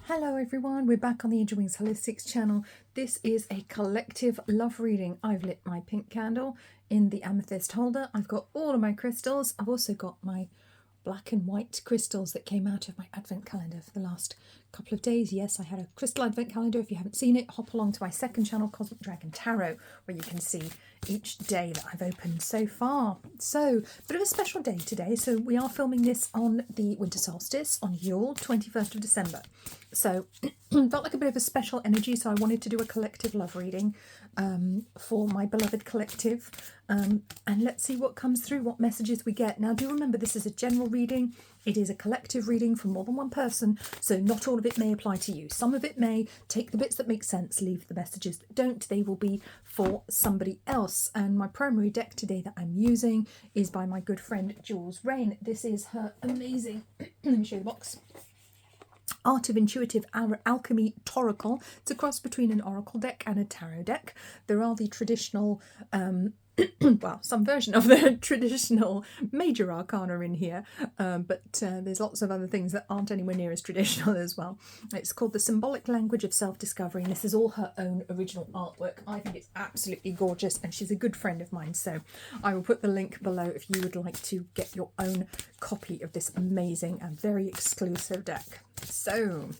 Hello everyone, we're back on the Angel Wings Holistics channel. This is a collective love reading. I've lit my pink candle in the amethyst holder. I've got all of my crystals. I've also got my black and white crystals that came out of my advent calendar for the last couple of days. Yes, I had a crystal advent calendar. If you haven't seen it, hop along to my second channel, Cosmic Dragon Tarot, where you can see each day that I've opened so far. So, bit of a special day today. So we are filming this on the winter solstice on Yule, 21st of December. So felt like a bit of a special energy, so I wanted to do a collective love reading for my beloved collective, and let's see what comes through, what messages we get. Now do remember, this is a general reading. It is a collective reading for more than one person, so not all of it may apply to you. Some of it may. Take the bits that make sense, leave the messages that don't. They will be for somebody else. And my primary deck today that I'm using is by my good friend Jules Rain. This is her amazing let me show you the box, Art of Intuitive Alchemy Toracle. It's a cross between an oracle deck and a tarot deck. There are the traditional, well, some version of the traditional major arcana in here, but there's lots of other things that aren't anywhere near as traditional as well. It's called The Symbolic Language of Self-Discovery, and this is all her own original artwork. I think it's absolutely gorgeous, and she's a good friend of mine, so I will put the link below if you would like to get your own copy of this amazing and very exclusive deck. So,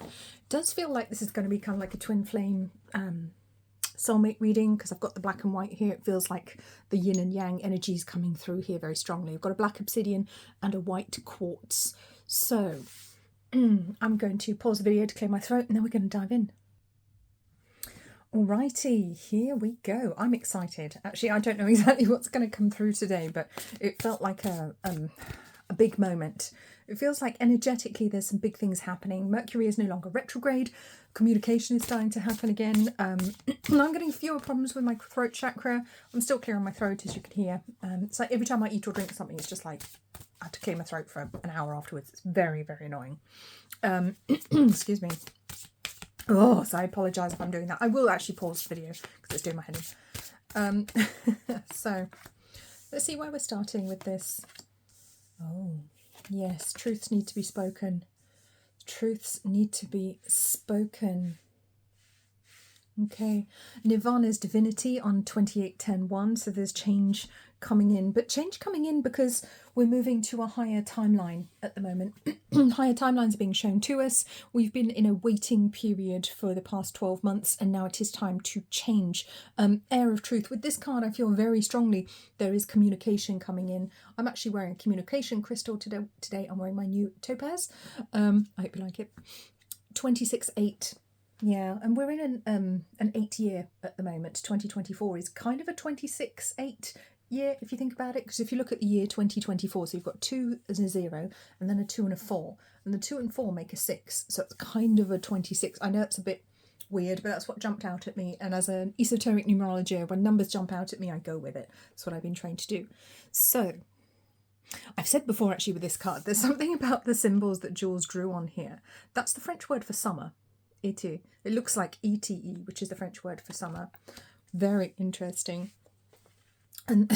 it does feel like this is going to be kind of like a twin flame soulmate reading, because I've got the black and white here. It feels like the yin and yang energies coming through here very strongly. I've got a black obsidian and a white quartz. So I'm going to pause the video to clear my throat, and then we're going to dive in. Alrighty, here we go. I'm excited. Actually, I don't know exactly what's going to come through today, but it felt like a big moment. It feels like energetically there's some big things happening. Mercury is no longer retrograde. Communication is starting to happen again. I'm getting fewer problems with my throat chakra. I'm still clearing my throat, as you can hear. It's like every time I eat or drink something, it's just like I have to clear my throat for an hour afterwards. It's very, very annoying. Excuse me. Oh, so I apologise if I'm doing that. I will actually pause the video because it's doing my head in. So let's see why we're starting with this. Oh, yes, truths need to be spoken. Truths need to be spoken. Okay, Nirvana's divinity on 28.10.1, so there's change coming in, but change coming in because we're moving to a higher timeline at the moment. Higher timelines are being shown to us. We've been in a waiting period for the past 12 months, and now it is time to change. Air of Truth. With this card, I feel very strongly there is communication coming in. I'm actually wearing a communication crystal today. I'm wearing my new topaz. I hope you like it. 26.8. Yeah, and we're in an 8 year at the moment. 2024 is kind of a 26.8 year, if you think about it, because if you look at the year 2024, so you've got 2 as a 0 and then a 2 and a 4, and the 2 and 4 make a 6, so it's kind of a 26. I know it's a bit weird, but that's what jumped out at me, and as an esoteric numerology, when numbers jump out at me, I go with it. That's what I've been trained to do. So I've said before, actually, with this card, there's something about the symbols that Jules drew on here. That's the French word for summer. Été. It looks like ETE, which is the French word for summer. Very interesting. And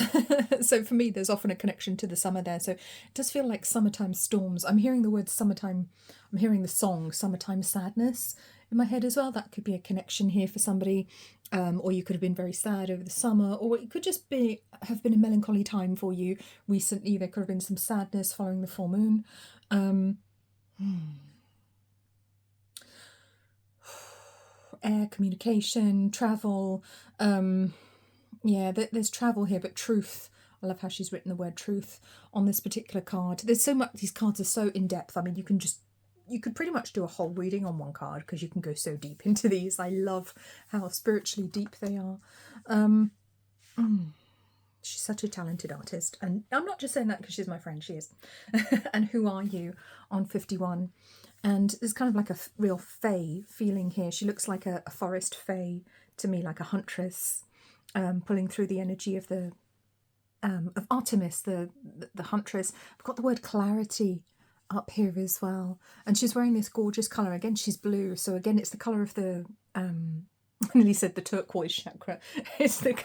so for me, there's often a connection to the summer there. So it does feel like summertime storms. I'm hearing the word summertime. I'm hearing the song Summertime Sadness in my head as well. That could be a connection here for somebody. Or you could have been very sad over the summer, or it could just have been a melancholy time for you recently. There could have been some sadness following the full moon. Air, communication, travel. Yeah, there's travel here, but truth. I love how she's written the word truth on this particular card. There's so much, these cards are so in-depth. I mean, you could pretty much do a whole reading on one card because you can go so deep into these. I love how spiritually deep they are. She's such a talented artist. And I'm not just saying that because she's my friend, she is. And Who Are You on 51. And there's kind of like a real fae feeling here. She looks like a forest fae to me, like a huntress, pulling through the energy of the of Artemis, the huntress. I've got the word clarity up here as well, and she's wearing this gorgeous colour. Again, she's blue, so again, it's the colour of the I nearly said the turquoise chakra. It's the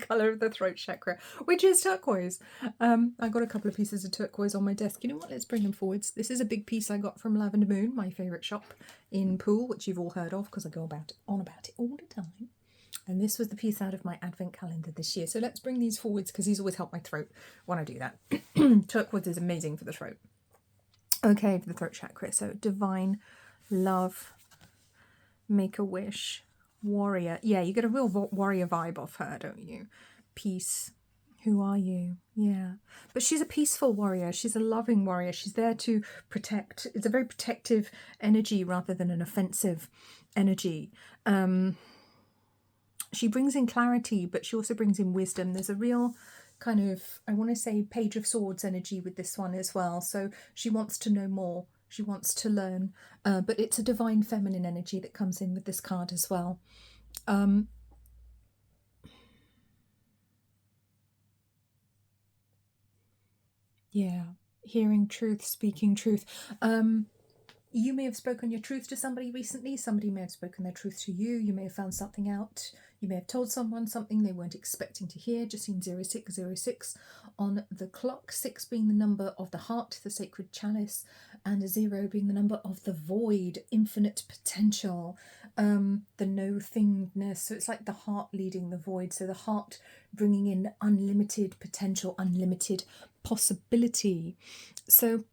colour of the throat chakra, which is turquoise. I got a couple of pieces of turquoise on my desk. You know what? Let's bring them forwards. This is a big piece I got from Lavender Moon, my favourite shop in Poole, which you've all heard of because I go on about it all the time. And this was the piece out of my advent calendar this year. So let's bring these forwards because these always help my throat when I do that. Turquoise is amazing for the throat. Okay, for the throat chakra. So divine, love, make a wish, warrior. Yeah, you get a real warrior vibe off her, don't you? Peace. Who are you? Yeah. But she's a peaceful warrior. She's a loving warrior. She's there to protect. It's a very protective energy rather than an offensive energy. She brings in clarity, but she also brings in wisdom. There's a real kind of, I want to say, Page of Swords energy with this one as well. So she wants to know more. She wants to learn. But it's a divine feminine energy that comes in with this card as well. Yeah. Hearing truth, speaking truth. You may have spoken your truth to somebody recently. Somebody may have spoken their truth to you. You may have found something out. You may have told someone something they weren't expecting to hear. Just seen 0606 on the clock. 6 being the number of the heart, the sacred chalice, and 0 being the number of the void, infinite potential, the no-thingness. So it's like the heart leading the void. So the heart bringing in unlimited potential, unlimited possibility. So,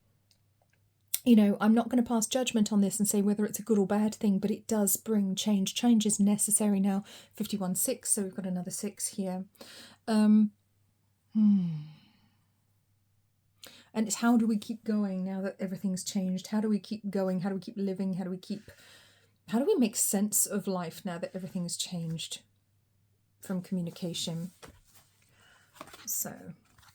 you know, I'm not going to pass judgment on this and say whether it's a good or bad thing, but it does bring change. Change is necessary now. 51-6, so we've got another 6 here. And it's how do we keep going now that everything's changed? How do we keep going? How do we keep living? How do we make sense of life now that everything's changed from communication? So,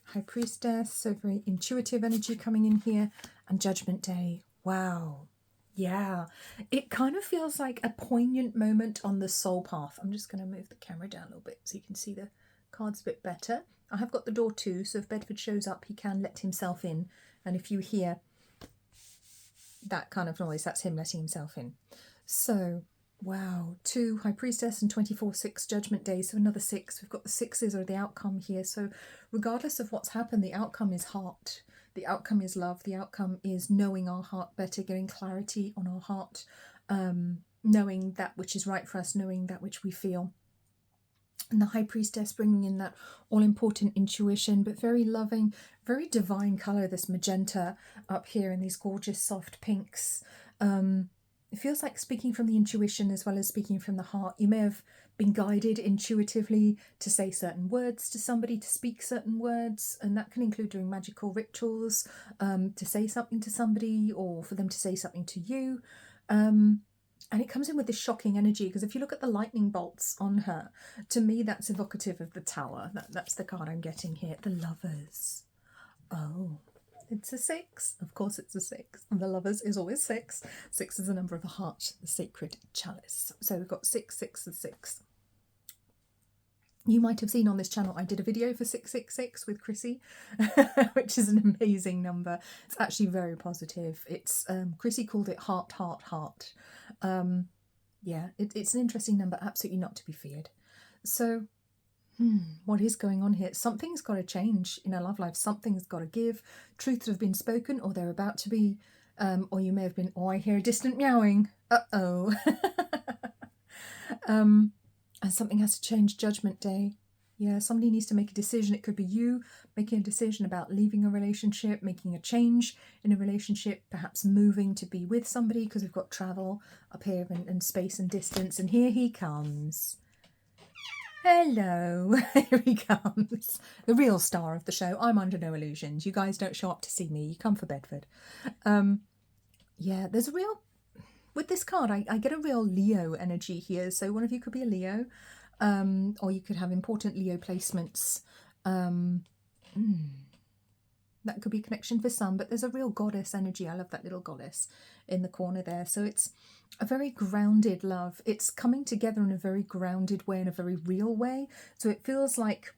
High Priestess, so very intuitive energy coming in here, and Judgment Day. Wow. Yeah. It kind of feels like a poignant moment on the soul path. I'm just going to move the camera down a little bit so you can see the cards a bit better. I have got the door too, so if Bedford shows up, he can let himself in. And if you hear that kind of noise, that's him letting himself in. So, wow, 2 High Priestess and 24-6 Judgment Day, so another 6. We've got the 6s are the outcome here. So regardless of what's happened, the outcome is heart. The outcome is love. The outcome is knowing our heart better, getting clarity on our heart, knowing that which is right for us, knowing that which we feel. And the High Priestess bringing in that all-important intuition, but very loving, very divine colour, this magenta up here in these gorgeous soft pinks. It feels like speaking from the intuition as well as speaking from the heart. You may have been guided intuitively to say certain words to somebody, to speak certain words, and that can include doing magical rituals, to say something to somebody or for them to say something to you. And it comes in with this shocking energy because if you look at the lightning bolts on her, to me that's evocative of the Tower. That's the card I'm getting here. The Lovers. Oh. It's a 6. Of course it's a 6. And the Lovers is always 6. 6 is the number of the heart, the sacred chalice. So we've got 6, 6 and 6. You might have seen on this channel I did a video for 666 with Chrissy, which is an amazing number. It's actually very positive. It's Chrissy called it heart, heart, heart. Yeah, it's an interesting number, absolutely not to be feared. So what is going on here? Something's got to change in our love life. Something's got to give. Truths have been spoken, or they're about to be, or you may have been, oh, I hear a distant meowing. Uh-oh. And something has to change. Judgment Day. Yeah, somebody needs to make a decision. It could be you making a decision about leaving a relationship, making a change in a relationship, perhaps moving to be with somebody because we've got travel up here and space and distance. And here he comes. Hello, here he comes. The real star of the show. I'm under no illusions. You guys don't show up to see me. You come for Bedford. Yeah, there's a real... With this card, I get a real Leo energy here. So one of you could be a Leo, or you could have important Leo placements. That could be a connection for some, but there's a real goddess energy. I love that little goddess in the corner there. So it's a very grounded love. It's coming together in a very grounded way, in a very real way. So it feels like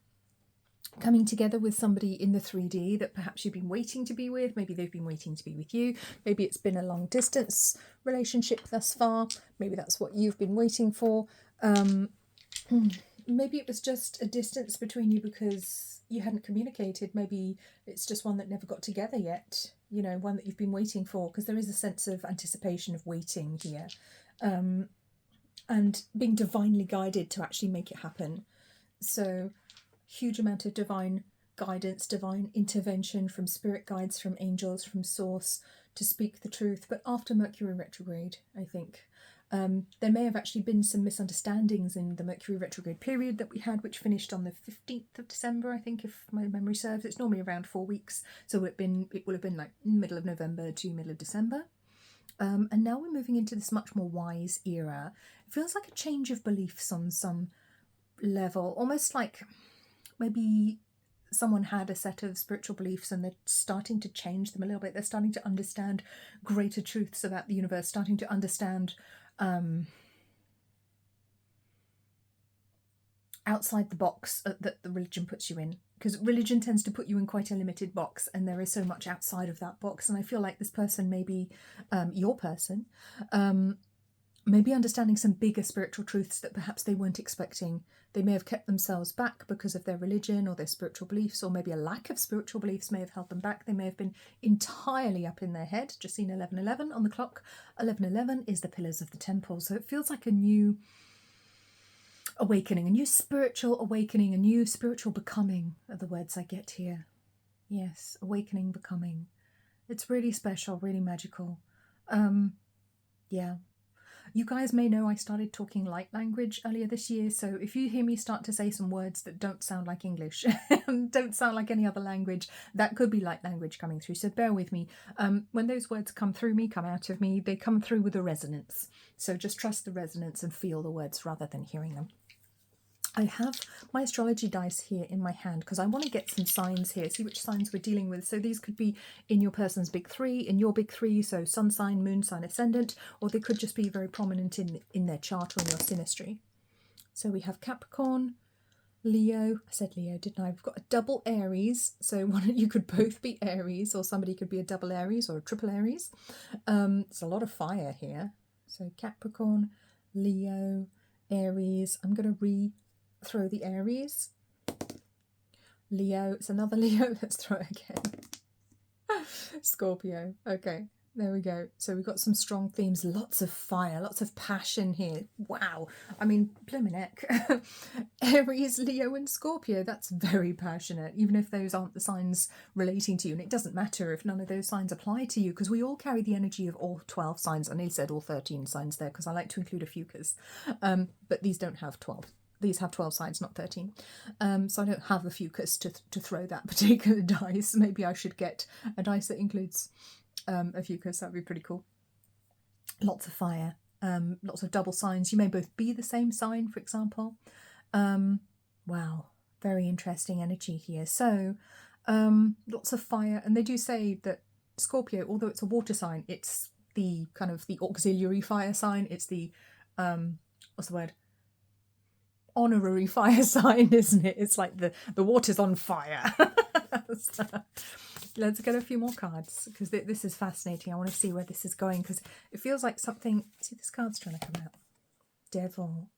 coming together with somebody in the 3D that perhaps you've been waiting to be with. Maybe they've been waiting to be with you. Maybe it's been a long distance relationship thus far. Maybe that's what you've been waiting for. maybe it was just a distance between you because you hadn't communicated. Maybe it's just one that never got together yet, you know, one that you've been waiting for, because there is a sense of anticipation of waiting here, and being divinely guided to actually make it happen. So huge amount of divine guidance, divine intervention from spirit guides, from angels, from source to speak the truth. But after Mercury retrograde, I think there may have actually been some misunderstandings in the Mercury retrograde period that we had, which finished on the 15th of December, I think, if my memory serves. It's normally around 4 weeks, so it will have been like middle of November to middle of December. And now we're moving into this much more wise era. It feels like a change of beliefs on some level, almost like maybe someone had a set of spiritual beliefs and they're starting to change them a little bit. They're starting to understand greater truths about the universe, starting to understand outside the box that the religion puts you in, because religion tends to put you in quite a limited box, and there is so much outside of that box. And I feel like this person, maybe your person, maybe understanding some bigger spiritual truths that perhaps they weren't expecting. They may have kept themselves back because of their religion or their spiritual beliefs, or maybe a lack of spiritual beliefs may have held them back. They may have been entirely up in their head. Just seen 11:11 on the clock. 11:11 is the pillars of the temple. So it feels like a new awakening, a new spiritual awakening, a new spiritual becoming are the words I get here. Yes, awakening, becoming. It's really special, really magical. Yeah. You guys may know I started talking light language earlier this year, so if you hear me start to say some words that don't sound like English, don't sound like any other language, that could be light language coming through, so bear with me. When those words come through me, come out of me, they come through with a resonance. So just trust the resonance and feel the words rather than hearing them. I have my astrology dice here in my hand because I want to get some signs here, see which signs we're dealing with. So these could be in your person's big three, in your big three, so sun sign, moon sign, ascendant, or they could just be very prominent in their chart or in your synastry. So we have Capricorn, Leo. I said Leo, didn't I? We've got a double Aries, so you could both be Aries, or somebody could be a double Aries or a triple Aries. There's a lot of fire here. So Capricorn, Leo, Aries. I'm going to throw the Aries. Leo, it's another Leo. Let's throw it again. Scorpio. Okay, there we go. So we've got some strong themes, lots of fire, lots of passion here. Wow. I mean, blimmin' heck. Aries, Leo and Scorpio, that's very passionate, even if those aren't the signs relating to you. And it doesn't matter if none of those signs apply to you, because we all carry the energy of all 12 signs. I nearly said all 13 signs there because I like to include a fucus. But these don't have 12. These have 12 sides, not 13. So I don't have a fucus to throw that particular dice. Maybe I should get a dice that includes a fucus. That would be pretty cool. Lots of fire. Lots of double signs. You may both be the same sign, for example. Wow. Very interesting energy here. So lots of fire. And they do say that Scorpio, although it's a water sign, it's the kind of the auxiliary fire sign. It's the, what's the word? Honorary fire sign, isn't it? It's like the water's on fire. So, let's get a few more cards because this is fascinating. I want to see where this is going because it feels like something. See, this card's trying to come out. Devil.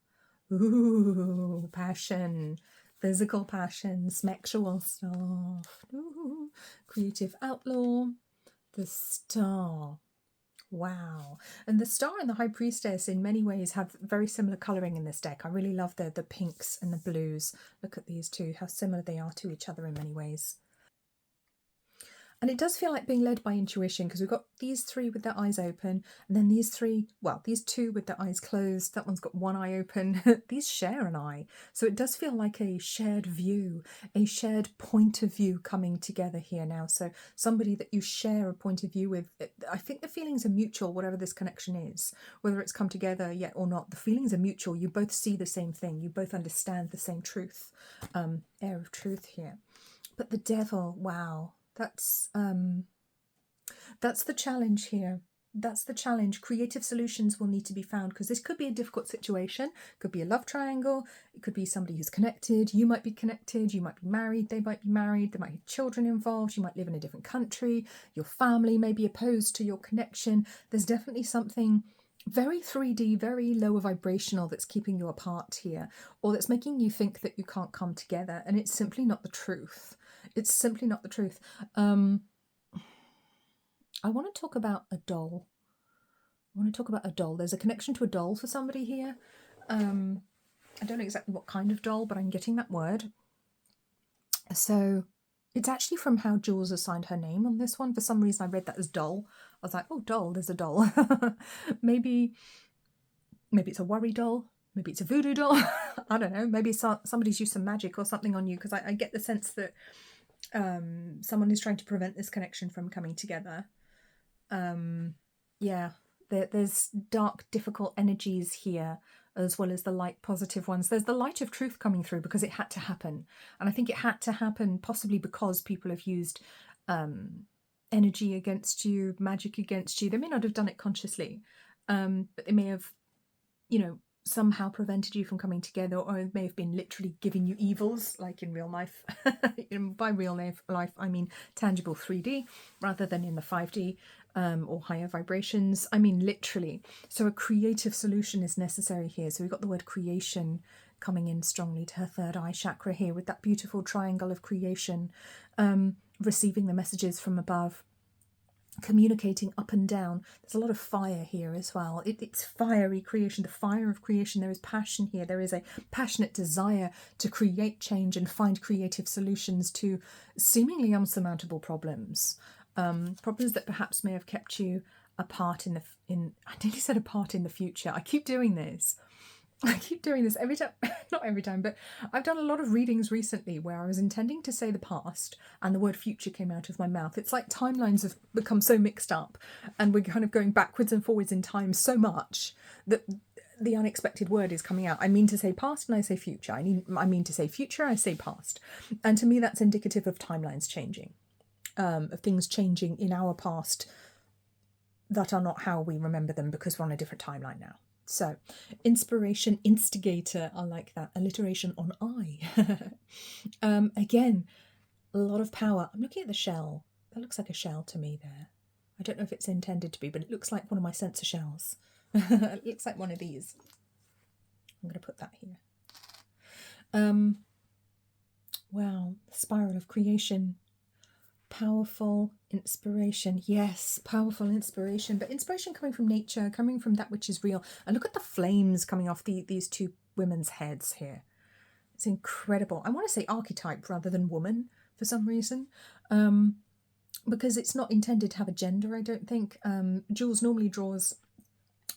Ooh, passion. Physical passion. Sexual stuff. Ooh, creative outlaw. The Star. Wow. And the Star and the High Priestess in many ways have very similar colouring in this deck. I really love the pinks and the blues. Look at these two, how similar they are to each other in many ways. And it does feel like being led by intuition because we've got these three with their eyes open and then these two with their eyes closed. That one's got one eye open. These share an eye. So it does feel like a shared view, a shared point of view coming together here now. So somebody that you share a point of view with, I think the feelings are mutual, whatever this connection is, whether it's come together yet or not, the feelings are mutual. You both see the same thing. You both understand the same truth, air of truth here. But the Devil, wow. That's the challenge here. That's the challenge. Creative solutions will need to be found because this could be a difficult situation. It could be a love triangle. It could be somebody who's connected. You might be connected. You might be married. They might be married. There might be children involved. You might live in a different country. Your family may be opposed to your connection. There's definitely something very 3D, very lower vibrational, that's keeping you apart here, or that's making you think that you can't come together, and it's simply not the truth. It's simply not the truth. I want to talk about a doll. There's a connection to a doll for somebody here. I don't know exactly what kind of doll, but I'm getting that word. So it's actually from how Jules assigned her name on this one. For some reason, I read that as doll. I was like, oh, doll, there's a doll. Maybe it's a worry doll. Maybe it's a voodoo doll. I don't know. Maybe somebody's used some magic or something on you, because I get the sense that someone is trying to prevent this connection from coming together. Yeah, there's dark, difficult energies here, as well as the light, positive ones. There's the light of truth coming through because it had to happen. And I think it had to happen possibly because people have used energy against you, magic against you. They may not have done it consciously, but they may have, somehow prevented you from coming together, or it may have been literally giving you evils, like in real life. By real life, I mean tangible 3D rather than in the 5D or higher vibrations. I mean literally. So a creative solution is necessary here. So we've got the word creation coming in strongly to her third eye chakra here, with that beautiful triangle of creation, receiving the messages from above, communicating up and down. There's a lot of fire here as well. It's fiery creation, the fire of creation. There is passion here. There is a passionate desire to create change and find creative solutions to seemingly unsurmountable problems. Problems that perhaps may have kept you apart I nearly said apart in the future. I keep doing this every time, not every time, but I've done a lot of readings recently where I was intending to say the past and the word future came out of my mouth. It's like timelines have become so mixed up and we're kind of going backwards and forwards in time so much that the unexpected word is coming out. I mean to say past and I say future. I mean to say future, I say past. And to me, that's indicative of timelines changing, of things changing in our past that are not how we remember them because we're on a different timeline now. So, inspiration, instigator, I like that. Alliteration on I. Again, a lot of power. I'm looking at the shell. That looks like a shell to me there. I don't know if it's intended to be, but it looks like one of my sensor shells. It looks like one of these. I'm going to put that here. Wow, spiral of creation. Powerful inspiration. Yes, powerful inspiration, but inspiration coming from nature, coming from that which is real. And look at the flames coming off these two women's heads here. It's incredible. I want to say archetype rather than woman for some reason, because it's not intended to have a gender, I don't think. Jules normally draws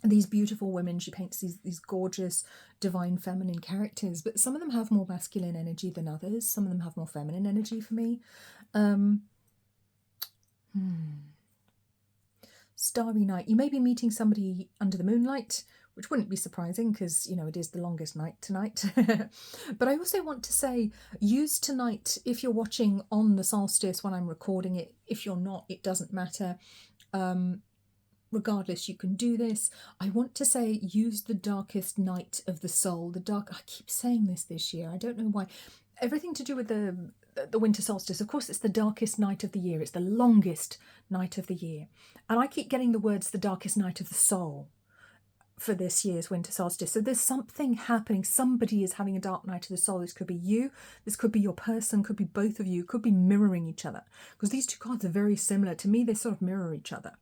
these beautiful women. She paints these gorgeous divine feminine characters, but some of them have more masculine energy than others. Some of them have more feminine energy for me. Starry night. You may be meeting somebody under the moonlight, which wouldn't be surprising because, it is the longest night tonight. But I also want to say, use tonight if you're watching on the solstice when I'm recording it. If you're not, it doesn't matter. Regardless, you can do this. I want to say, use the darkest night of the soul. I keep saying this year. I don't know why. Everything to do with the winter solstice. Of course, it's the darkest night of the year. It's the longest night of the year. And I keep getting the words, the darkest night of the soul, for this year's winter solstice. So there's something happening. Somebody is having a dark night of the soul. This could be you. This could be your person. Could be both of you. Could be mirroring each other. Because these two cards are very similar. To me, they sort of mirror each other.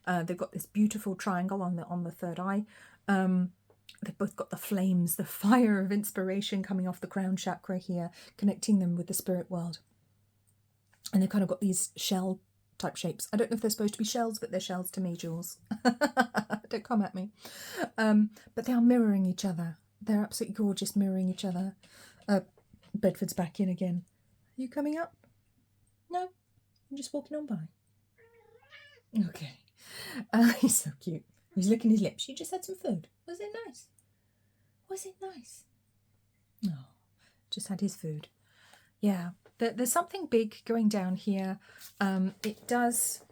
They've got this beautiful triangle on the third eye. They've both got the flames, the fire of inspiration coming off the crown chakra here, connecting them with the spirit world. And they've kind of got these shell type shapes. I don't know if they're supposed to be shells, but they're shells to me, Jules. Don't come at me. But they are mirroring each other. They're absolutely gorgeous, mirroring each other. Bedford's back in again. Are you coming up? No? I'm just walking on by. Okay. He's so cute. He's licking his lips. You just had some food. Was it nice? Was it nice? Oh, just had his food. Yeah, there's something big going down here. It does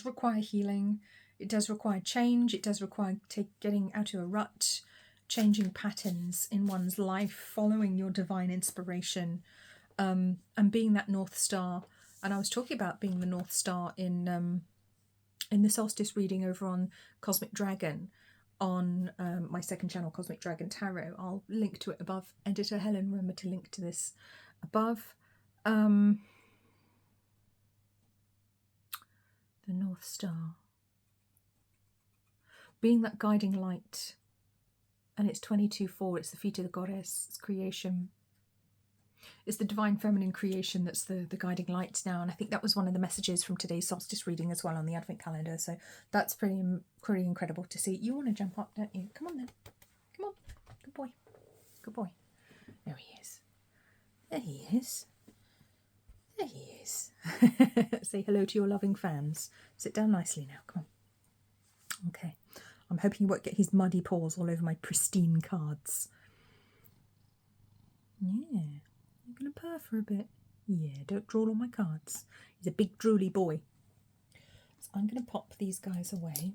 require healing. It does require change. It does require getting out of a rut, changing patterns in one's life, following your divine inspiration, and being that North Star. And I was talking about being the North Star in in the solstice reading over on Cosmic Dragon, on my second channel, Cosmic Dragon Tarot. I'll link to it above. Editor Helen, remember to link to this above. The North Star. Being that guiding light. And it's 22:4, it's the feet of the goddess, it's creation. It's the divine feminine creation that's the guiding light now. And I think that was one of the messages from today's solstice reading as well on the Advent calendar. So that's pretty incredible to see. You want to jump up, don't you? Come on then. Come on. Good boy. Good boy. There he is. There he is. There he is. Say hello to your loving fans. Sit down nicely now. Come on. Okay. I'm hoping he won't get his muddy paws all over my pristine cards. Yeah. You're going to purr for a bit. Yeah, don't drool on my cards. He's a big drooly boy. So I'm going to pop these guys away.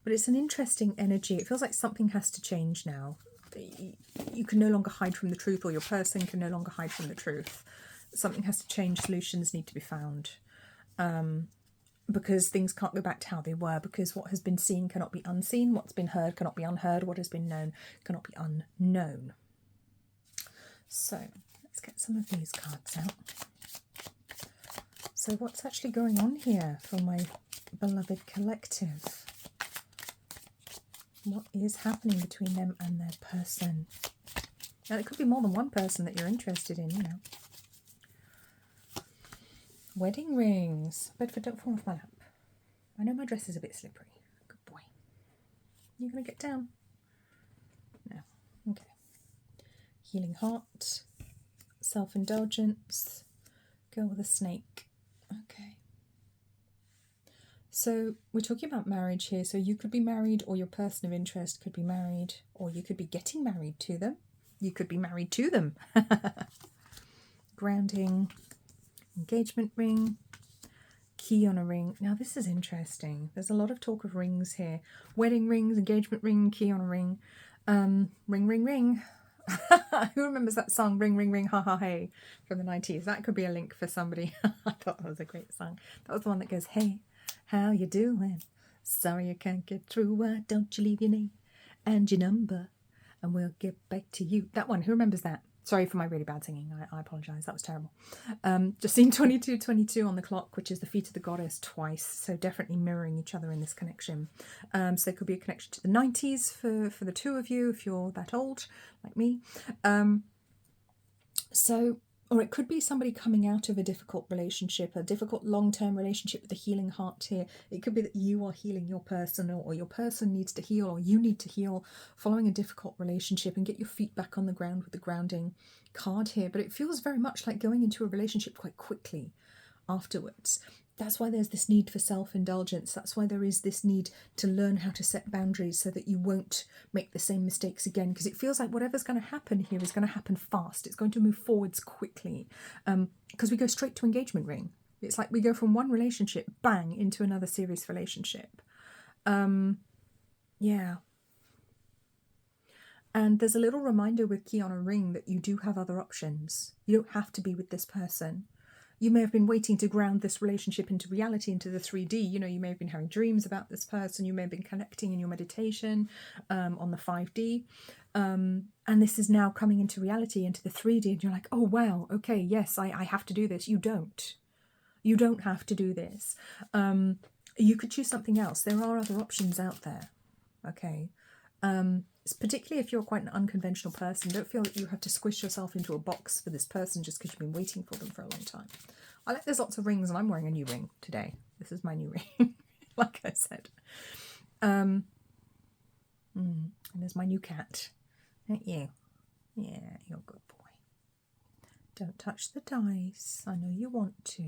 But it's an interesting energy. It feels like something has to change now. You can no longer hide from the truth, or your person can no longer hide from the truth. Something has to change. Solutions need to be found. Because things can't go back to how they were, because what has been seen cannot be unseen, what's been heard cannot be unheard, what has been known cannot be unknown. So let's get some of these cards out. So what's actually going on here for my beloved collective? What is happening between them and their person? Now, it could be more than one person that you're interested in, you know. Wedding rings. Bedford, don't fall off my lap. I know my dress is a bit slippery. Good boy. You're going to get down? No. Okay. Healing heart. Self-indulgence. Girl with a snake. Okay. So we're talking about marriage here. So you could be married, or your person of interest could be married, or you could be getting married to them. You could be married to them. Grounding. Engagement ring, key on a ring. Now this is interesting. There's a lot of talk of rings here. Wedding rings, engagement ring, key on a ring. Ring, ring, ring. Who remembers that song, Ring, Ring, Ring, Ha Ha Hey, from the 90s? That could be a link for somebody. I thought that was a great song. That was the one that goes, hey, how you doing? Sorry I can't get through. Why don't you leave your name and your number, and we'll get back to you. That one, who remembers that? Sorry for my really bad singing. I apologise. That was terrible. Just seen 22:22 on the clock, which is the feet of the goddess twice. So definitely mirroring each other in this connection. So there could be a connection to the 90s for the two of you, if you're that old, like me. Or it could be somebody coming out of a difficult relationship, a difficult long-term relationship with a healing heart here. It could be that you are healing your person, or your person needs to heal, or you need to heal following a difficult relationship and get your feet back on the ground with the grounding card here. But it feels very much like going into a relationship quite quickly afterwards. That's why there's this need for self-indulgence. That's why there is this need to learn how to set boundaries so that you won't make the same mistakes again. Because it feels like whatever's going to happen here is going to happen fast. It's going to move forwards quickly. Because we go straight to engagement ring. It's like we go from one relationship, bang, into another serious relationship. Yeah. And there's a little reminder with key on a ring that you do have other options. You don't have to be with this person. You may have been waiting to ground this relationship into reality, into the 3D. You know, you may have been having dreams about this person. You may have been connecting in your meditation on the 5D. And this is now coming into reality, into the 3D. And you're like, oh, wow, okay, yes, I have to do this. You don't. You don't have to do this. You could choose something else. There are other options out there. Okay. Particularly if you're quite an unconventional person, don't feel that you have to squish yourself into a box for this person just because you've been waiting for them for a long time. I like there's lots of rings, and I'm wearing a new ring today. This is my new ring, like I said. And there's my new cat. Ain't you? Yeah, you're a good boy. Don't touch the dice. I know you want to.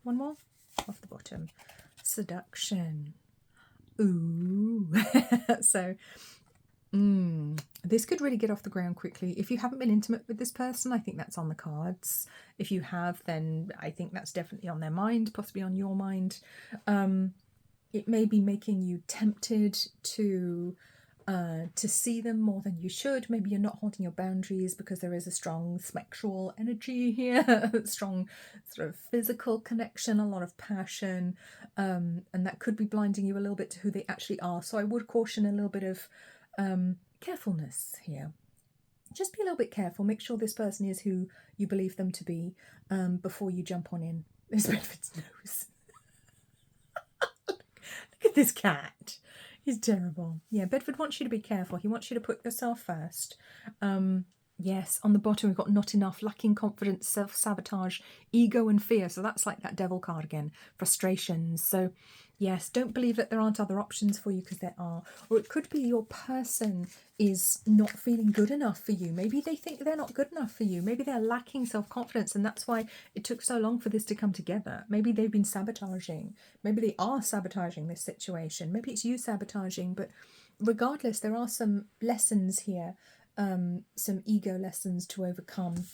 One more off the bottom. Seduction. Ooh. So this could really get off the ground quickly. If you haven't been intimate with this person, I think that's on the cards. If you have, then I think that's definitely on their mind, possibly on your mind. It may be making you tempted to to see them more than you should. Maybe you're not holding your boundaries because there is a strong sexual energy here, strong sort of physical connection, a lot of passion, and that could be blinding you a little bit to who they actually are. So I would caution a little bit of carefulness here. Just be a little bit careful. Make sure this person is who you believe them to be before you jump on in. There's Bedford's nose. Look at this cat. He's terrible. Yeah, Bedford wants you to be careful. He wants you to put yourself first. Yes, on the bottom we've got not enough, lacking confidence, self-sabotage, ego and fear. So that's like that devil card again, frustrations. So yes, don't believe that there aren't other options for you, because there are. Or it could be your person is not feeling good enough for you. Maybe they think they're not good enough for you. Maybe they're lacking self-confidence, and that's why it took so long for this to come together. Maybe they've been sabotaging. Maybe they are sabotaging this situation. Maybe it's you sabotaging, but regardless, there are some lessons here. Some ego lessons to overcome,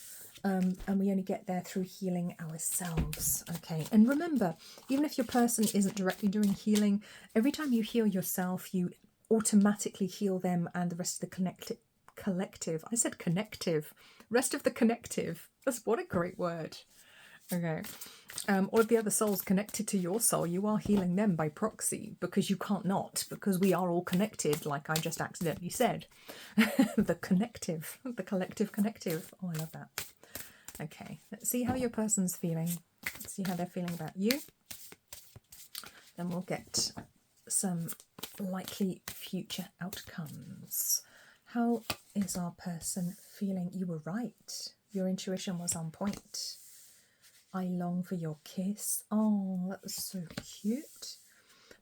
and we only get there through healing ourselves. Okay, and remember, even if your person isn't directly doing healing, every time you heal yourself, you automatically heal them and the rest of the collective. I said connective. Rest of the connective. That's what a great word. Okay. Or if the other soul's connected to your soul, you are healing them by proxy, because you can't not, because we are all connected, like I just accidentally said. The connective, the collective connective. Oh, I love that. Okay, let's see how your person's feeling. Let's see how they're feeling about you. Then we'll get some likely future outcomes. How is our person feeling? You were right. Your intuition was on point. I long for your kiss. Oh, that was so cute.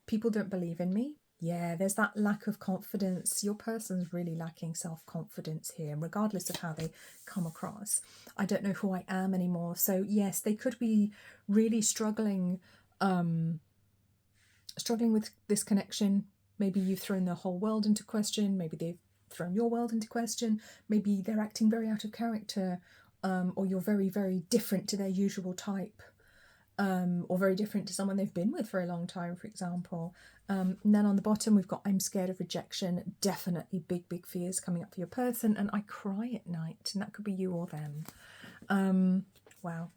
People don't believe in me. Yeah, there's that lack of confidence. Your person's really lacking self-confidence here, regardless of how they come across. I don't know who I am anymore. So yes, they could be really struggling with this connection. Maybe you've thrown the whole world into question. Maybe they've thrown your world into question. Maybe they're acting very out of character. Or you're very, very different to their usual type, or very different to someone they've been with for a long time, for example. And then on the bottom, we've got I'm scared of rejection. Definitely big, big fears coming up for your person. And I cry at night, and that could be you or them. Wow.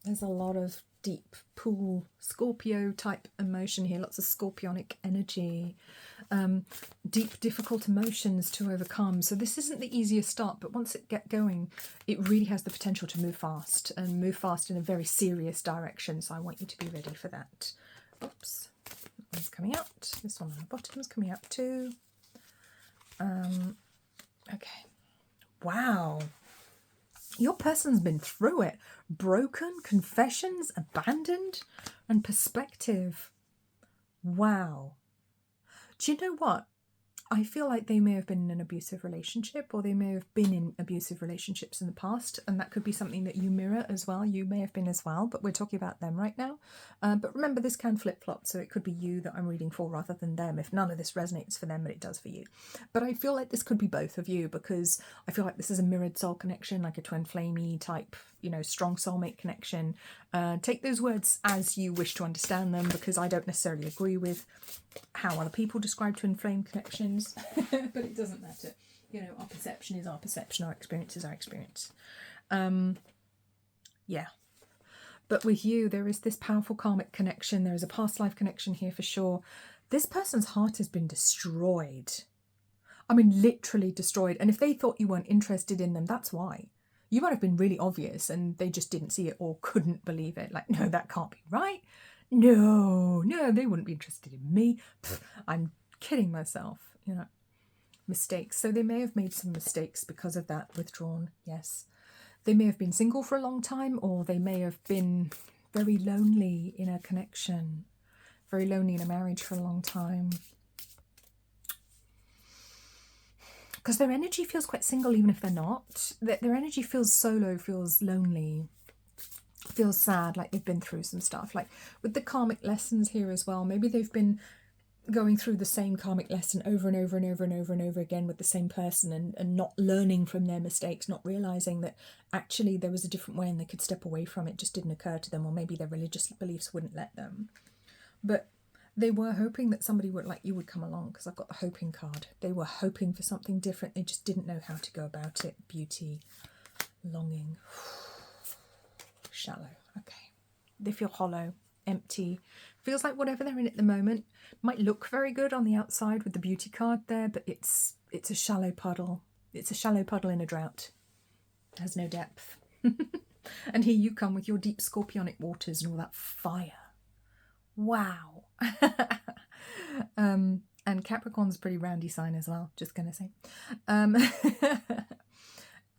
There's a lot of deep pool Scorpio type emotion here, lots of scorpionic energy, deep difficult emotions to overcome. So this isn't the easiest start, but once it gets going, it really has the potential to move fast, and move fast in a very serious direction. So I want you to be ready for that. Oops, that one's coming out. This one on the bottom is coming out too. Okay. Wow. Your person's been through it. Broken, confessions, abandoned, and perspective. Wow. Do you know what? I feel like they may have been in an abusive relationship, or they may have been in abusive relationships in the past, and that could be something that you mirror as well. You may have been as well, but we're talking about them right now. But remember, this can flip-flop, so it could be you that I'm reading for rather than them, if none of this resonates for them, but it does for you. But I feel like this could be both of you, because I feel like this is a mirrored soul connection, like a twin flamey type, you know, strong soulmate connection. Take those words as you wish to understand them, because I don't necessarily agree with how other people describe twin flame connections, but it doesn't matter. You know, our perception is our perception, our experience is our experience. Yeah. But with you, there is this powerful karmic connection. There is a past life connection here for sure. This person's heart has been destroyed. I mean, literally destroyed. And if they thought you weren't interested in them, that's why. You might have been really obvious and they just didn't see it or couldn't believe it. Like, no, that can't be right. No, they wouldn't be interested in me. Pfft, I'm kidding myself, you know. Mistakes. So they may have made some mistakes because of that, withdrawn, yes. They may have been single for a long time, or they may have been very lonely in a connection, very lonely in a marriage for a long time. Because their energy feels quite single even if they're not. Their energy feels solo, feels lonely, feels sad, like they've been through some stuff. Like with the karmic lessons here as well, maybe they've been going through the same karmic lesson over and over and over and over and over again with the same person, and not learning from their mistakes, not realising that actually there was a different way and they could step away from it, just didn't occur to them, or maybe their religious beliefs wouldn't let them. But They were hoping that somebody would like you would come along, because I've got the hoping card. They were hoping for something different. They just didn't know how to go about it. Beauty, longing, shallow. Okay. They feel hollow, empty. Feels like whatever they're in at the moment might look very good on the outside with the beauty card there, but it's a shallow puddle. It's a shallow puddle in a drought. It has no depth. And here you come with your deep scorpionic waters and all that fire. Wow. And Capricorn's a pretty roundy sign as well, just gonna say.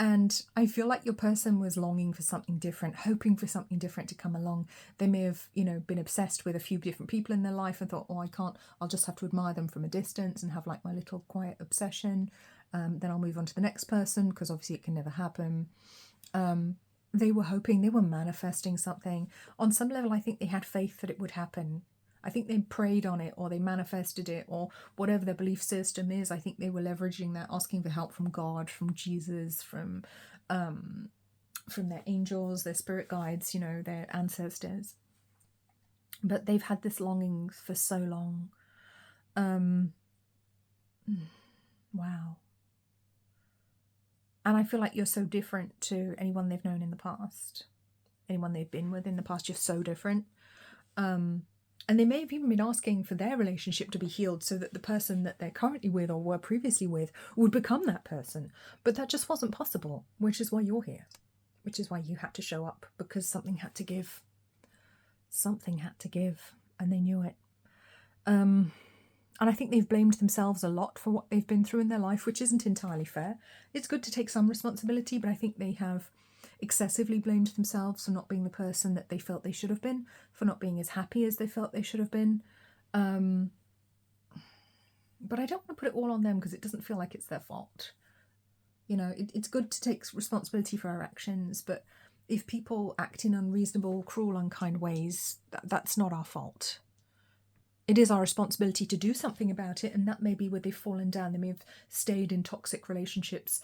And I feel like your person was longing for something different, hoping for something different to come along. They may have, been obsessed with a few different people in their life and thought, oh, I'll just have to admire them from a distance and have like my little quiet obsession. Then I'll move on to the next person, because obviously it can never happen. They were hoping, they were manifesting something. On some level, I think they had faith that it would happen. I think they prayed on it, or they manifested it, or whatever their belief system is. I think they were leveraging that, asking for help from God, from Jesus, from their angels, their spirit guides, their ancestors. But they've had this longing for so long. Wow. And I feel like you're so different to anyone they've known in the past, anyone they've been with in the past. You're so different. And they may have even been asking for their relationship to be healed so that the person that they're currently with or were previously with would become that person. But that just wasn't possible, which is why you're here, which is why you had to show up, because something had to give. Something had to give, and they knew it. And I think they've blamed themselves a lot for what they've been through in their life, which isn't entirely fair. It's good to take some responsibility, but I think they have excessively blamed themselves for not being the person that they felt they should have been, for not being as happy as they felt they should have been. But I don't want to put it all on them, because it doesn't feel like it's their fault. It's good to take responsibility for our actions, but if people act in unreasonable, cruel, unkind ways, that's not our fault. It is our responsibility to do something about it, and that may be where they've fallen down. They may have stayed in toxic relationships,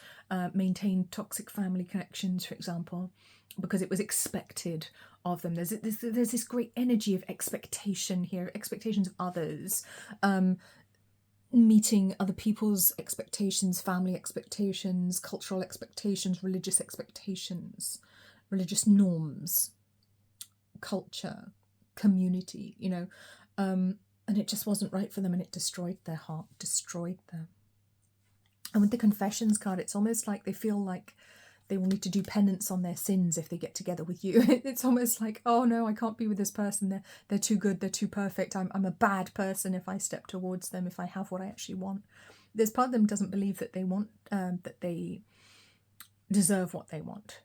maintained toxic family connections, for example, because it was expected of them. There's this great energy of expectation here, expectations of others, meeting other people's expectations, family expectations, cultural expectations, religious norms, culture, community, and it just wasn't right for them, and it destroyed their heart, destroyed them. And with the confessions card, it's almost like they feel like they will need to do penance on their sins if they get together with you. It's almost like, oh no, I can't be with this person. They're too good. They're too perfect. I'm a bad person if I step towards them, if I have what I actually want. There's part of them doesn't believe that they want, that they deserve what they want.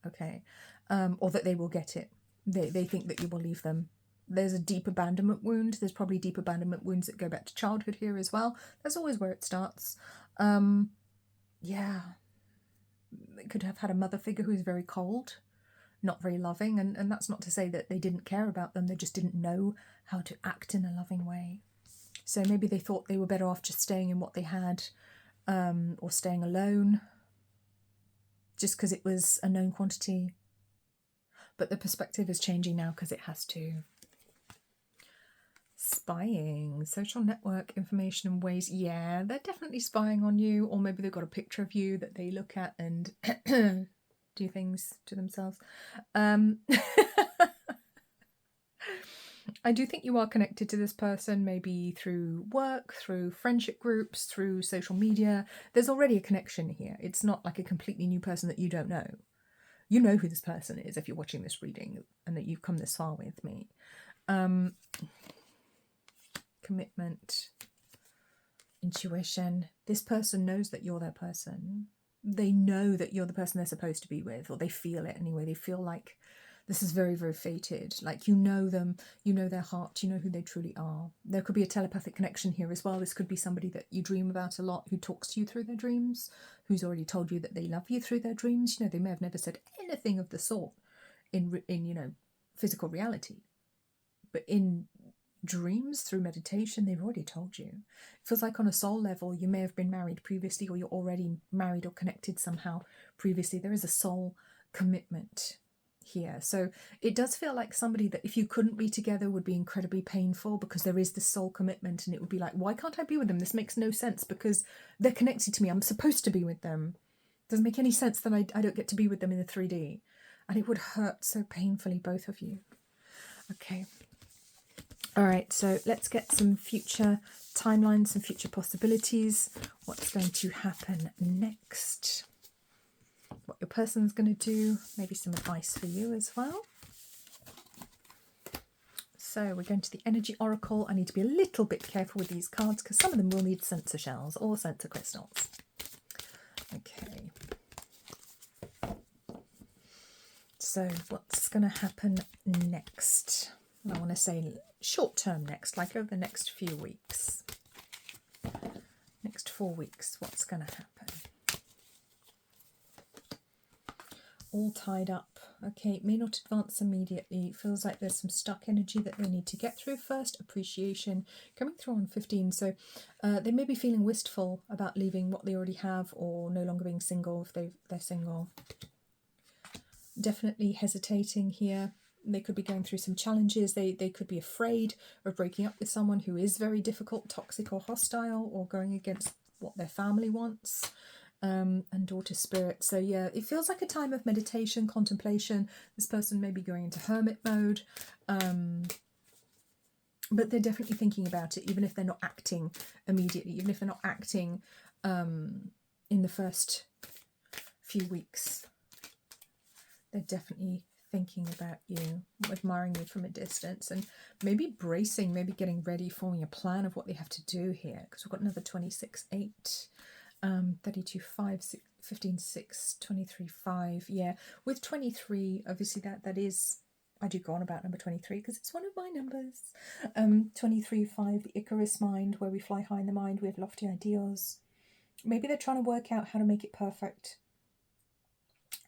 Okay. Or that they will get it. They think that you will leave them. There's a deep abandonment wound. There's probably deep abandonment wounds that go back to childhood here as well. That's always where it starts. Yeah. They could have had a mother figure who's very cold, not very loving. And that's not to say that they didn't care about them. They just didn't know how to act in a loving way. So maybe they thought they were better off just staying in what they had, or staying alone, just because it was a known quantity. But the perspective is changing now, because it has to. Spying, social network information and ways. Yeah, they're definitely spying on you, or maybe they've got a picture of you that they look at and do things to themselves. I do think you are connected to this person, maybe through work, through friendship groups, through social media. There's already a connection here. It's not like a completely new person that you don't know. You know who this person is if you're watching this reading and that you've come this far with me. Commitment, intuition. This person knows that you're their person. They know that you're the person they're supposed to be with, or they feel it anyway. They feel like this is very, very fated. Like, you know them, you know their heart, you know who they truly are. There could be a telepathic connection here as well. This could be somebody that you dream about a lot, who talks to you through their dreams, who's already told you that they love you through their dreams. They may have never said anything of the sort in physical reality, but in dreams, through meditation, they've already told you. It feels like on a soul level, you may have been married previously, or you're already married or connected somehow previously. There is a soul commitment here. So it does feel like somebody that if you couldn't be together would be incredibly painful, because there is this soul commitment, and it would be like, why can't I be with them? This makes no sense because they're connected to me. I'm supposed to be with them. Doesn't make any sense that I don't get to be with them in the 3D. And it would hurt so painfully, both of you. Okay. All right, so let's get some future timelines, some future possibilities. What's going to happen next? What your person's going to do, maybe some advice for you as well. So we're going to the Energy Oracle. I need to be a little bit careful with these cards because some of them will need sensor shells or sensor crystals. Okay. So what's going to happen next? I want to say short term next, like over the next few weeks. Next 4 weeks, what's going to happen? All tied up. Okay, it may not advance immediately. It feels like there's some stuck energy that they need to get through first. Appreciation coming through on 15. So they may be feeling wistful about leaving what they already have, or no longer being single if they're single. Definitely hesitating here. They could be going through some challenges. They could be afraid of breaking up with someone who is very difficult, toxic or hostile, or going against what their family wants. And daughter spirit. So yeah, it feels like a time of meditation, contemplation. This person may be going into hermit mode, but they're definitely thinking about it, even if they're not acting immediately, even if they're not acting in the first few weeks. They're definitely thinking about you, admiring you from a distance, and maybe bracing, maybe getting ready, forming a plan of what they have to do here, because we've got another 26-8. 32, 5, 15, 6, 23, 5. Yeah, with 23, obviously that is, I do go on about number 23 because it's one of my numbers. 23, 5, the Icarus mind, where we fly high in the mind, we have lofty ideals. Maybe they're trying to work out how to make it perfect,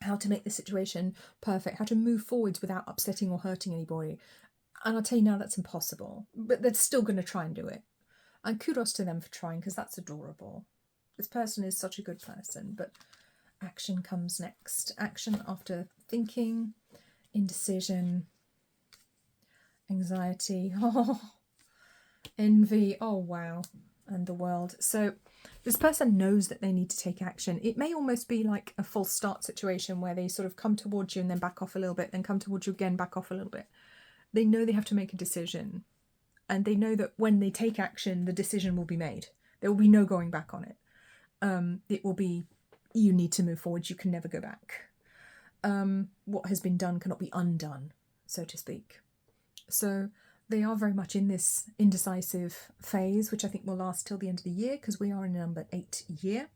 how to make the situation perfect, how to move forwards without upsetting or hurting anybody. And I'll tell you now, that's impossible, but they're still going to try and do it. And kudos to them for trying, because that's adorable. This person is such a good person, but action comes next. Action after thinking, indecision, anxiety, envy, oh wow, and the world. So this person knows that they need to take action. It may almost be like a false start situation where they sort of come towards you and then back off a little bit, then come towards you again, back off a little bit. They know they have to make a decision, and they know that when they take action, the decision will be made. There will be no going back on it. It will be, you need to move forward, you can never go back. What has been done cannot be undone, so to speak. So they are very much in this indecisive phase, which I think will last till the end of the year, because we are in a number 8 year,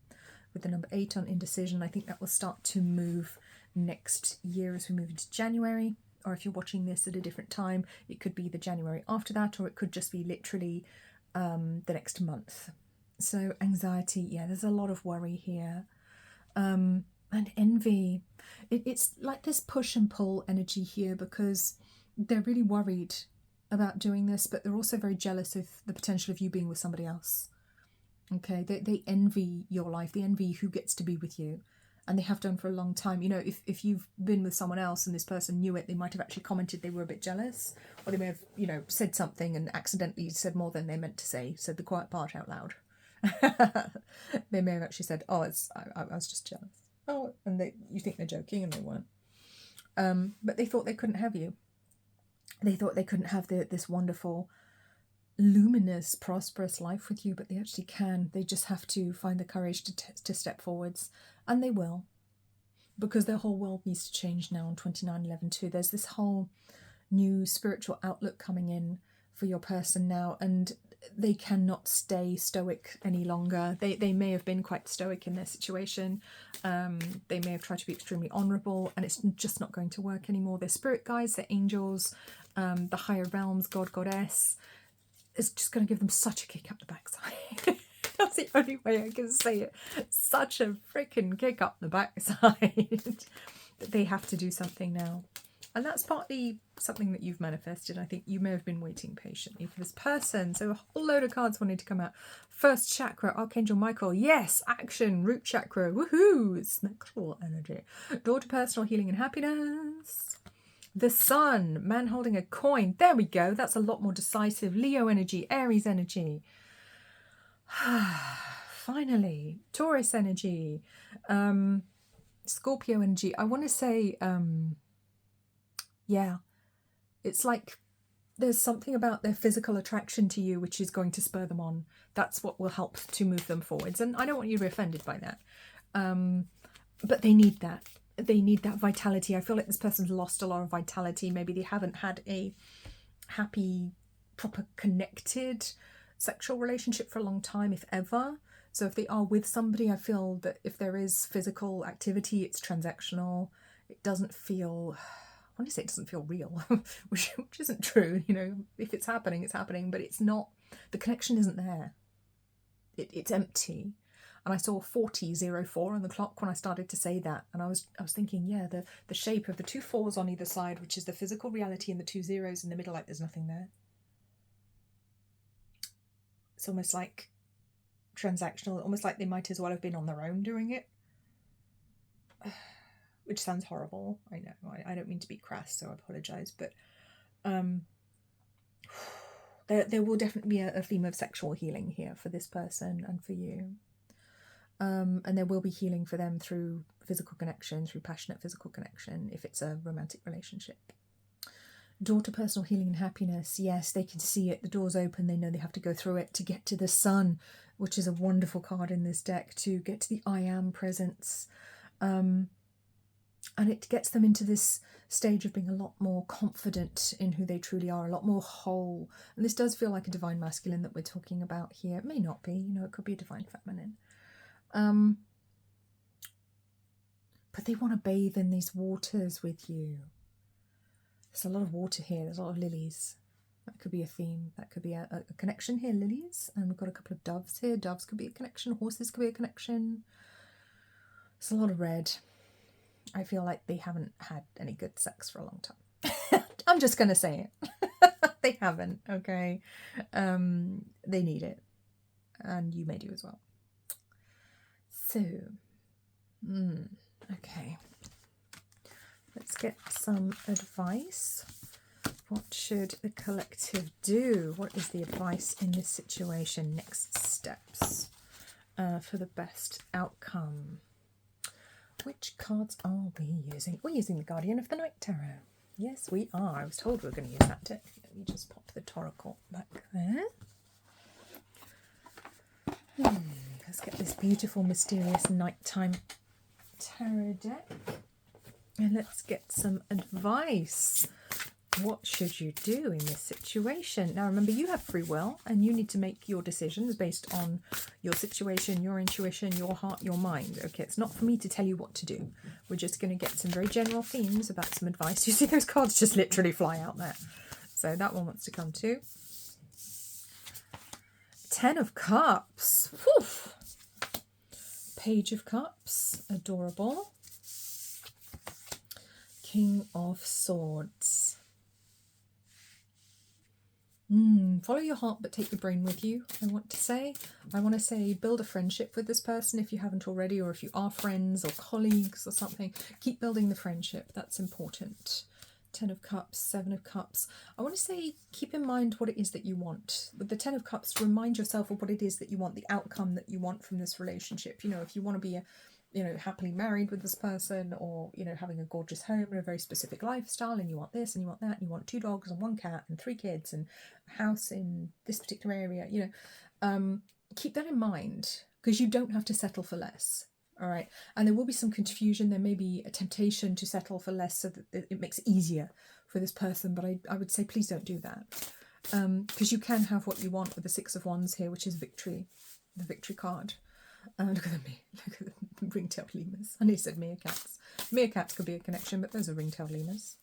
with the number 8 on indecision. I think that will start to move next year as we move into January, or if you're watching this at a different time, it could be the January after that, or it could just be literally the next month. So anxiety, yeah, there's a lot of worry here. And envy. It's like this push and pull energy here, because they're really worried about doing this, but they're also very jealous of the potential of you being with somebody else. Okay, they envy your life. They envy who gets to be with you. And they have done for a long time. You know, if you've been with someone else and this person knew it, they might have actually commented they were a bit jealous. Or they may have, you know, said something and accidentally said more than they meant to say, said the quiet part out loud. They may have actually said, oh, I was just jealous. Oh, and you think they're joking, and they weren't. But they thought they couldn't have you. They thought they couldn't have this wonderful, luminous, prosperous life with you, but they actually can. They just have to find the courage to step forwards, and they will, because their whole world needs to change now on 29/11 too. There's this whole new spiritual outlook coming in for your person now, and they cannot stay stoic any longer. They may have been quite stoic in their situation. They may have tried to be extremely honourable, and it's just not going to work anymore. Their spirit guides, their angels, the higher realms, God, Goddess, is just going to give them such a kick up the backside. That's the only way I can say it. Such a freaking kick up the backside that they have to do something now. And that's partly something that you've manifested. I think you may have been waiting patiently for this person. So a whole load of cards wanted to come out. First chakra, Archangel Michael. Yes, action. Root chakra. Woohoo. It's that cool energy. Door to personal healing and happiness. The Sun, man holding a coin. There we go. That's a lot more decisive. Leo energy, Aries energy. Finally, Taurus energy, Scorpio energy. I want to say, yeah, it's like there's something about their physical attraction to you which is going to spur them on. That's what will help to move them forwards. And I don't want you to be offended by that. But they need that. They need that vitality. I feel like this person's lost a lot of vitality. Maybe they haven't had a happy, proper, connected sexual relationship for a long time, if ever. So if they are with somebody, I feel that if there is physical activity, it's transactional. It doesn't feel, I want to say it doesn't feel real, which isn't true. You know, if it's happening, it's happening, but it's not, the connection isn't there. It's empty. And I saw 4004 on the clock when I started to say that. And I was thinking, yeah, the shape of the 2 4s on either side, which is the physical reality, and the 2 zeros in the middle, like there's nothing there. It's almost like transactional, almost like they might as well have been on their own doing it. Which sounds horrible. I know. I don't mean to be crass, so I apologise. But there will definitely be a theme of sexual healing here for this person and for you. And there will be healing for them through physical connection, through passionate physical connection, if it's a romantic relationship. Door to personal healing and happiness. Yes, they can see it. The door's open. They know they have to go through it to get to the Sun, which is a wonderful card in this deck, to get to the I am presence. And it gets them into this stage of being a lot more confident in who they truly are, a lot more whole. And this does feel like a divine masculine that we're talking about here. It may not be, you know, it could be a divine feminine. But they want to bathe in these waters with you. There's a lot of water here. There's a lot of lilies. That could be a theme. That could be a connection here, lilies. And we've got a couple of doves here. Doves could be a connection. Horses could be a connection. There's a lot of red. I feel like they haven't had any good sex for a long time. I'm just going to say it. They haven't, okay? They need it. And you may do as well. So, okay. Let's get some advice. What should the collective do? What is the advice in this situation? Next steps for the best outcome. Which cards are we using? We're using the Guardian of the Night Tarot. Yes, we are. I was told we were going to use that deck. Let me just pop the Toracle back there. Let's get this beautiful, mysterious nighttime tarot deck. And let's get some advice. What should you do in this situation? Now, remember, you have free will and you need to make your decisions based on your situation, your intuition, your heart, your mind. Okay, it's not for me to tell you what to do. We're just going to get some very general themes about some advice. You see those cards just literally fly out there. So that one wants to come too. 10 of Cups. Whew. Page of Cups. Adorable. King of Swords. Follow your heart, but take your brain with you, I want to say. I want to say build a friendship with this person if you haven't already, or if you are friends or colleagues or something. Keep building the friendship. That's important. 10 of Cups, 7 of Cups. I want to say keep in mind what it is that you want. With the 10 of Cups, remind yourself of what it is that you want, the outcome that you want from this relationship. You know, if you want to be happily married with this person, or, having a gorgeous home and a very specific lifestyle, and you want this and you want that, and you want 2 dogs and 1 cat and 3 kids and a house in this particular area, keep that in mind, because you don't have to settle for less. All right. And there will be some confusion. There may be a temptation to settle for less so that it makes it easier for this person. But I would say, please don't do that. Because you can have what you want with the 6 of Wands here, which is victory, the victory card. Look at the ringtail lemurs. I know you said meerkats. Meerkats could be a connection, but those are ringtail lemurs.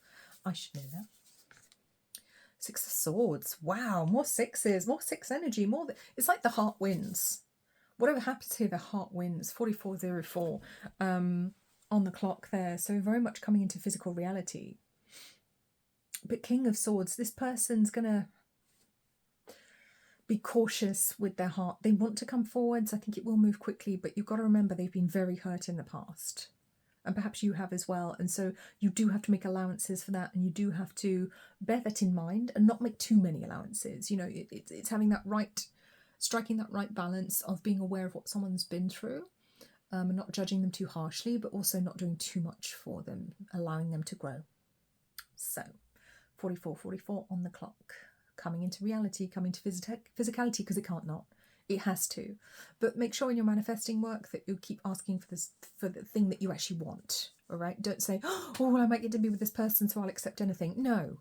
I should know that. 6 of Swords. Wow, more 6s, more 6 energy, it's like the heart wins. Whatever happens here, the heart wins. 4404 on the clock there. So very much coming into physical reality. But King of Swords, this person's going to be cautious with their heart. They want to come forwards. I think it will move quickly, but you've got to remember they've been very hurt in the past. And perhaps you have as well. And so you do have to make allowances for that, and you do have to bear that in mind and not make too many allowances. You know, it's having that right, striking that right balance of being aware of what someone's been through, and not judging them too harshly, but also not doing too much for them, allowing them to grow. So 44 on the clock, coming into reality, coming to physicality, because it can't not. It has to. But make sure in your manifesting work that you keep asking for the thing that you actually want. All right? Don't say, oh, well, I might get to be with this person, so I'll accept anything. No.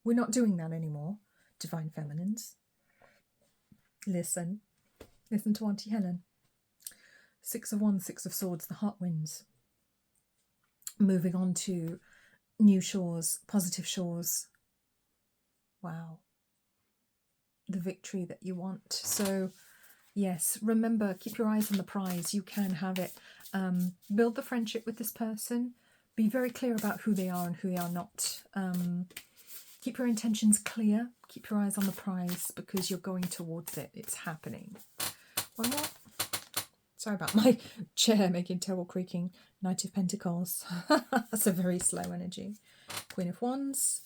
We're not doing that anymore, Divine Feminines. Listen. Listen to Auntie Helen. 6 of Wands, 6 of Swords, the heart wins. Moving on to new shores, positive shores. Wow. The victory that you want. So yes, remember, keep your eyes on the prize. You can have it. Build the friendship with this person. Be very clear about who they are and who they are not. Keep your intentions clear. Keep your eyes on the prize, because you're going towards it. It's happening. One more. Sorry about my chair making terrible creaking. Knight of Pentacles. That's a very slow energy. Queen of Wands.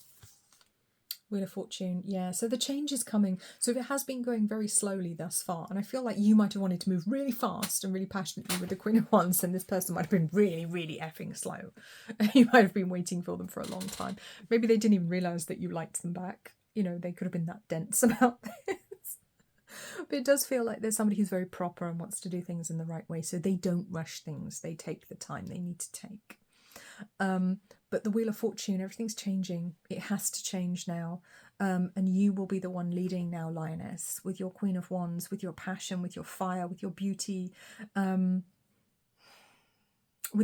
Wheel of Fortune. Yeah, so the change is coming. So if it has been going very slowly thus far, and I feel like you might have wanted to move really fast and really passionately with the Queen of Wands, and this person might have been really, really effing slow. You might have been waiting for them for a long time. Maybe they didn't even realise that you liked them back. You know, they could have been that dense about this. But it does feel like there's somebody who's very proper and wants to do things in the right way. So they don't rush things. They take the time they need to take. But the Wheel of Fortune, everything's changing. It has to change now. And you will be the one leading now, Lioness, with your Queen of Wands, with your passion, with your fire, with your beauty, with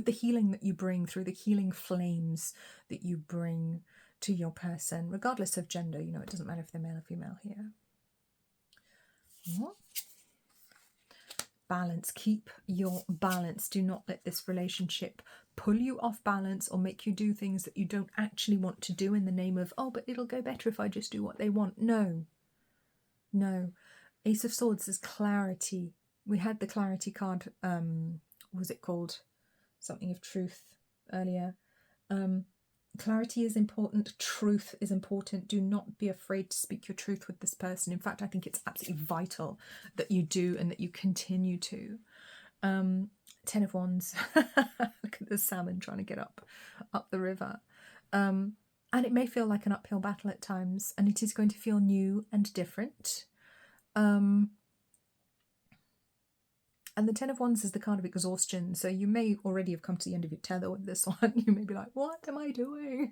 the healing that you bring, through the healing flames that you bring to your person, regardless of gender. You know, it doesn't matter if they're male or female here. What? Balance. Keep your balance. Do not let this relationship pull you off balance or make you do things that you don't actually want to do in the name of, oh, but it'll go better if I just do what they want. No. No. Ace of Swords is clarity. We had the clarity card, what was it called? Something of truth earlier. Clarity is important. Truth is important. Do not be afraid to speak your truth with this person. In fact, I think it's absolutely vital that you do and that you continue to. 10 of Wands. Look at the salmon trying to get up the river. And it may feel like an uphill battle at times, and it is going to feel new and different. And the 10 of Wands is the card of exhaustion. So you may already have come to the end of your tether with this one. You may be like, what am I doing?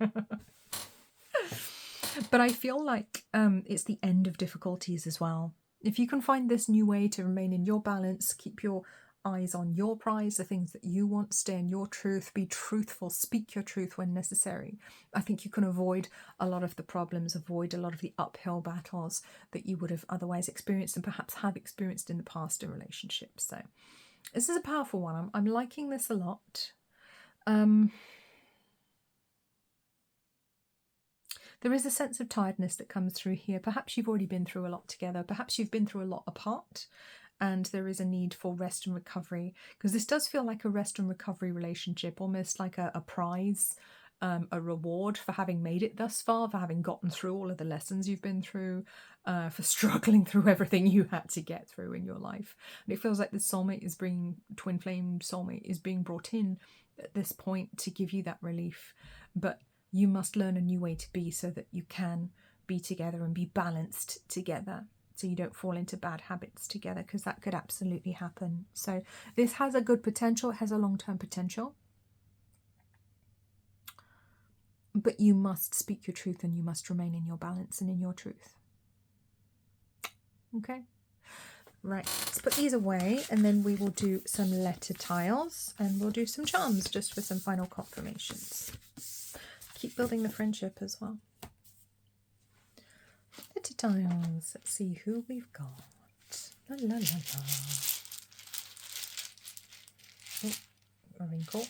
But I feel like it's the end of difficulties as well. If you can find this new way to remain in your balance, keep your eyes on your prize, the things that you want, stay in your truth, be truthful, speak your truth when necessary, I think you can avoid a lot of the problems, avoid a lot of the uphill battles that you would have otherwise experienced and perhaps have experienced in the past in relationships. So this is a powerful one. I'm liking this a lot. There is a sense of tiredness that comes through here. Perhaps you've already been through a lot together. Perhaps you've been through a lot apart, and there is a need for rest and recovery, because this does feel like a rest and recovery relationship, almost like a prize, a reward for having made it thus far, for having gotten through all of the lessons you've been through, for struggling through everything you had to get through in your life. And it feels like the soulmate is bringing, twin flame soulmate is being brought in at this point to give you that relief. But you must learn a new way to be so that you can be together and be balanced together, so you don't fall into bad habits together, because that could absolutely happen. So this has a good potential. It has a long-term potential. But you must speak your truth, and you must remain in your balance and in your truth. Okay? Right, let's put these away, and then we will do some letter tiles, and we'll do some charms just for some final confirmations. Keep building the friendship as well. Letter tiles. Let's see who we've got. La la la la. Oh, a wrinkle.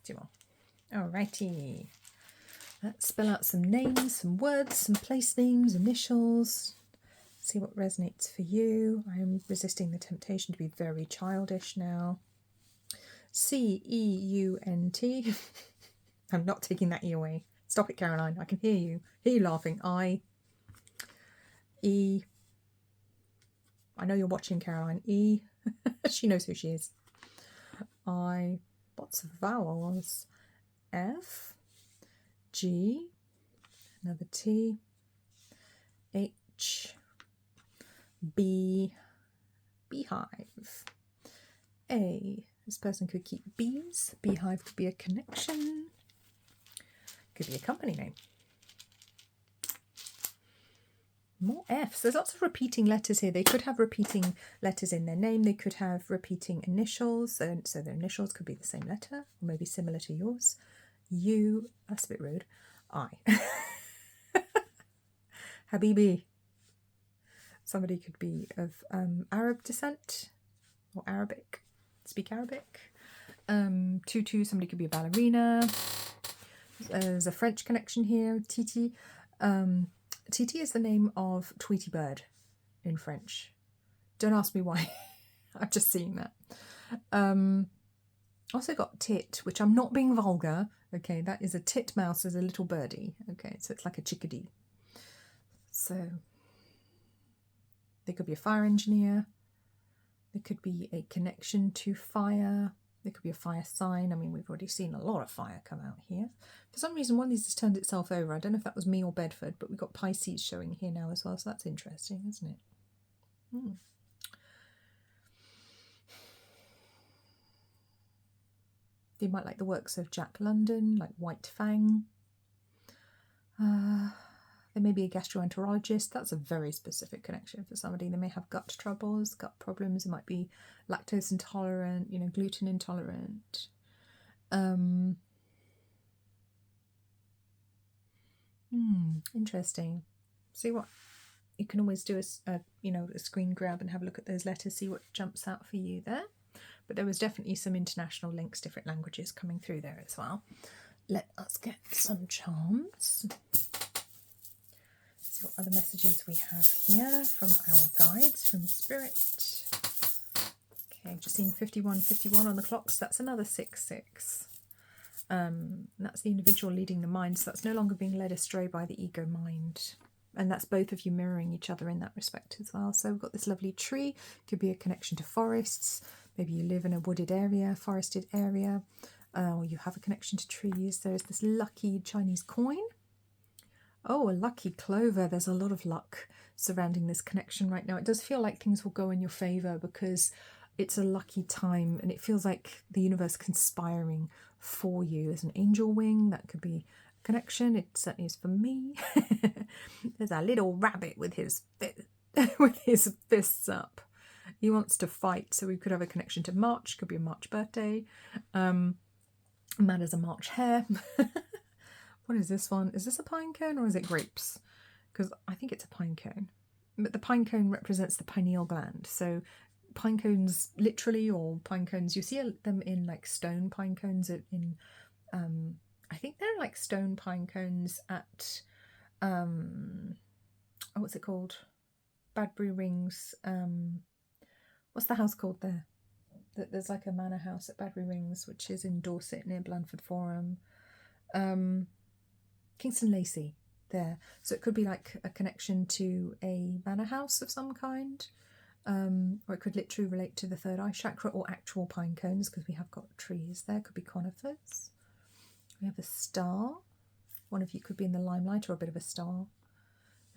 Two more. Alrighty. Let's spell out some names, some words, some place names, initials, See what resonates for you. I'm resisting the temptation to be very childish now. C-E-U-N-T. I'm not taking that E away. Stop it, Caroline. I can hear you. Hear you laughing. I-E. I know you're watching, Caroline. E. She knows who she is. I. Lots of vowels. F. G. Another T. H. B. Beehive. A. This person could keep bees. Beehive could be a connection. Could be a company name. More Fs. There's lots of repeating letters here. They could have repeating letters in their name. They could have repeating initials. So their initials could be the same letter, or maybe similar to yours. U. That's a bit rude. I. Habibi. Somebody could be of Arab descent or Arabic. Speak Arabic. Tutu. Somebody could be a ballerina. There's a French connection here. Titi. Titi is the name of Tweety Bird in French. Don't ask me why. I've just seen that. Also got tit, which I'm not being vulgar. Okay, that is a titmouse as a little birdie. Okay, so it's like a chickadee. So they could be a fire engineer. There could be a connection to fire. There could be a fire sign. I mean, we've already seen a lot of fire come out here. For some reason, one of these has turned itself over. I don't know if that was me or Bedford, but we've got Pisces showing here now as well, so that's interesting, isn't it? They might like the works of Jack London, like White Fang. There may be a gastroenterologist. That's a very specific connection for somebody. They may have gut troubles, gut problems. It might be lactose intolerant, gluten intolerant. Interesting. See what you can always do a screen grab and have a look at those letters, see what jumps out for you there. But there was definitely some international links, different languages coming through there as well. Let us get some charms. See what other messages we have here from our guides, from Spirit. Okay, just seen 51:51 on the clock, so that's another 6/6. That's the individual leading the mind, so that's no longer being led astray by the ego mind. And that's both of you mirroring each other in that respect as well. So we've got this lovely tree, could be a connection to forests. Maybe you live in a wooded area, forested area, or you have a connection to trees. There's this lucky Chinese coin. Oh, a lucky clover. There's a lot of luck surrounding this connection right now. It does feel like things will go in your favour because it's a lucky time and it feels like the universe conspiring for you. There's an angel wing. That could be a connection. It certainly is for me. There's a little rabbit with his fists up. He wants to fight. So we could have a connection to March. Could be a March birthday. Man has a March hair. What is this one? Is this a pine cone or is it grapes? Because I think it's a pine cone. But the pine cone represents the pineal gland. So pine cones literally, or pine cones, you see them in like stone pine cones in I think they're like stone pine cones at what's it called? Badbury Rings. What's the house called there? There's like a manor house at Badbury Rings, which is in Dorset near Blandford Forum. Kingston Lacey there. So it could be like a connection to a manor house of some kind. Or it could literally relate to the third eye chakra or actual pine cones, because we have got trees there. Could be conifers. We have a star. One of you could be in the limelight or a bit of a star.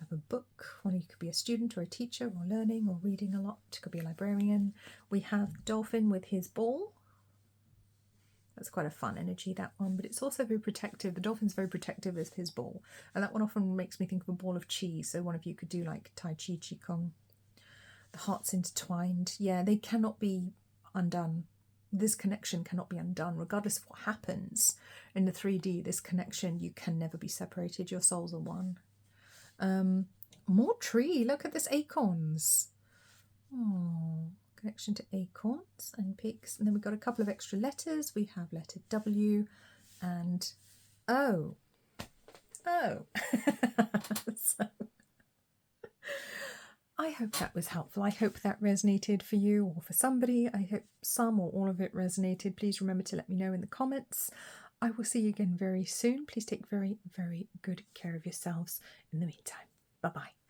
We have a book. One of you could be a student or a teacher or learning or reading a lot. Could be a librarian. We have Dolphin with his ball. That's quite a fun energy, that one, but it's also very protective. The dolphin's very protective of his ball, and that one often makes me think of a ball of chi. So one of you could do like Tai Chi, Qigong. The hearts intertwined. Yeah, they cannot be undone. This connection cannot be undone, regardless of what happens in the 3D. This connection, you can never be separated. Your souls are one. More tree. Look at this, acorns. Oh, connection to acorns and pigs. And then we've got a couple of extra letters. We have letter W and O. Oh. So, I hope that was helpful. I hope that resonated for you or for somebody. I hope some or all of it resonated. Please remember to let me know in the comments. I will see you again very soon. Please take very, very good care of yourselves in the meantime. Bye-bye.